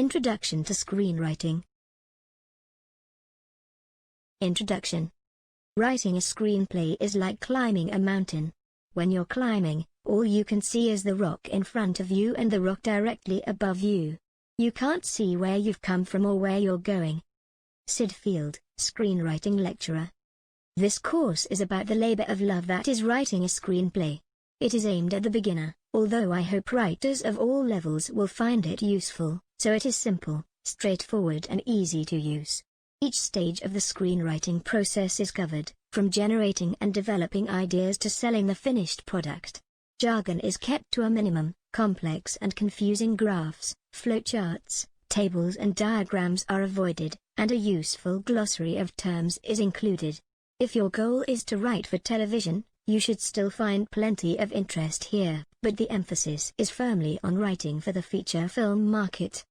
Introduction to Screenwriting. Introduction. Writing a screenplay is like climbing a mountain. When you're climbing, all you can see is the rock in front of you and the rock directly above you. You can't see where you've come from or where you're going. Sid Field, screenwriting lecturer. This course is about the labor of love that is writing a screenplay. It is aimed at the beginner, although I hope writers of all levels will find it useful, so it is simple, straightforward and easy to use. Each stage of the screenwriting process is covered, from generating and developing ideas to selling the finished product. Jargon is kept to a minimum, complex and confusing graphs, flowcharts, tables and diagrams are avoided, and a useful glossary of terms is included. If your goal is to write for television, you should still find plenty of interest here, but the emphasis is firmly on writing for the feature film market.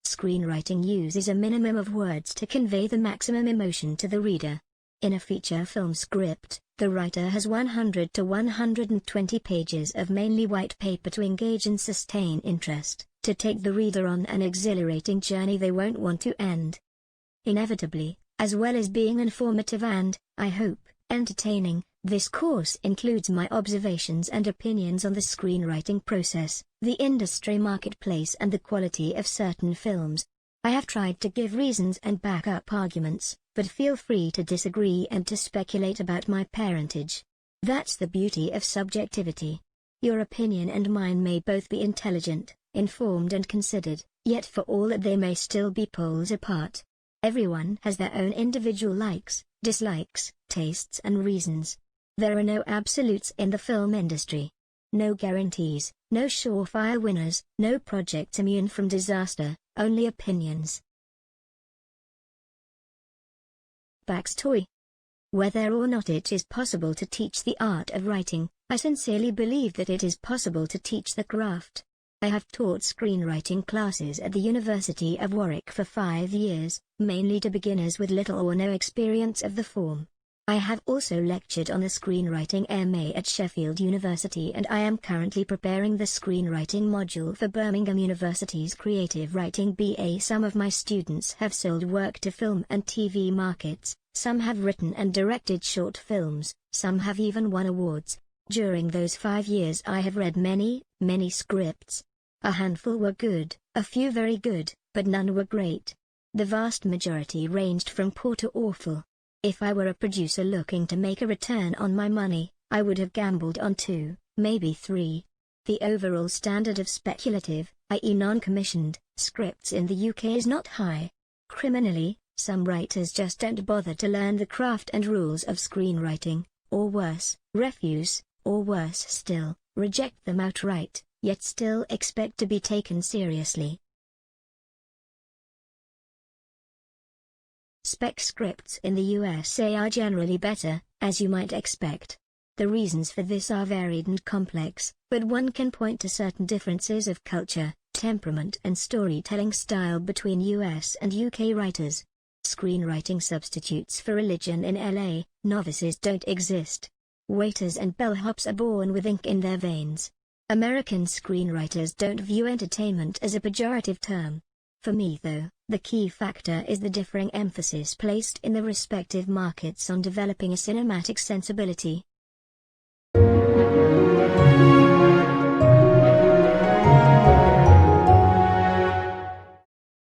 Screenwriting uses a minimum of words to convey the maximum emotion to the reader. In a feature film script, the writer has 100 to 120 pages of mainly white paper to engage and sustain interest, to take the reader on an exhilarating journey they won't want to end. Inevitably, as well as being informative and, I hope, entertaining, this course includes my observations and opinions on the screenwriting process, the industry marketplace and the quality of certain films. I have tried to give reasons and back up arguments, but feel free to disagree and to speculate about my parentage. That's the beauty of subjectivity. Your opinion and mine may both be intelligent, informed and considered, yet for all that they may still be poles apart. Everyone has their own individual likes, dislikes, tastes and reasons. There are no absolutes in the film industry. No guarantees, no surefire winners, no projects immune from disaster, only opinions. Backstory. Whether or not it is possible to teach the art of writing, I sincerely believe that it is possible to teach the craft. I have taught screenwriting classes at the University of Warwick for 5 years, mainly to beginners with little or no experience of the form. I have also lectured on the Screenwriting MA at Sheffield University and I am currently preparing the Screenwriting module for Birmingham University's Creative Writing BA. Some of my students have sold work to film and TV markets, some have written and directed short films, some have even won awards. During those 5 years I have read many scripts. A handful were good, a few very good, but none were great. The vast majority ranged from poor to awful. If I were a producer looking to make a return on my money, I would have gambled on 2, maybe 3. The overall standard of speculative, i.e. non-commissioned, scripts in the UK is not high. Criminally, some writers just don't bother to learn the craft and rules of screenwriting, or worse, refuse, or worse still, reject them outright, yet still expect to be taken seriously. Spec scripts in the USA are generally better, as you might expect. The reasons for this are varied and complex, but one can point to certain differences of culture, temperament and storytelling style between US and UK writers. Screenwriting substitutes for religion in LA, novices don't exist. Waiters and bellhops are born with ink in their veins. American screenwriters don't view entertainment as a pejorative term. For me though, the key factor is the differing emphasis placed in the respective markets on developing a cinematic sensibility.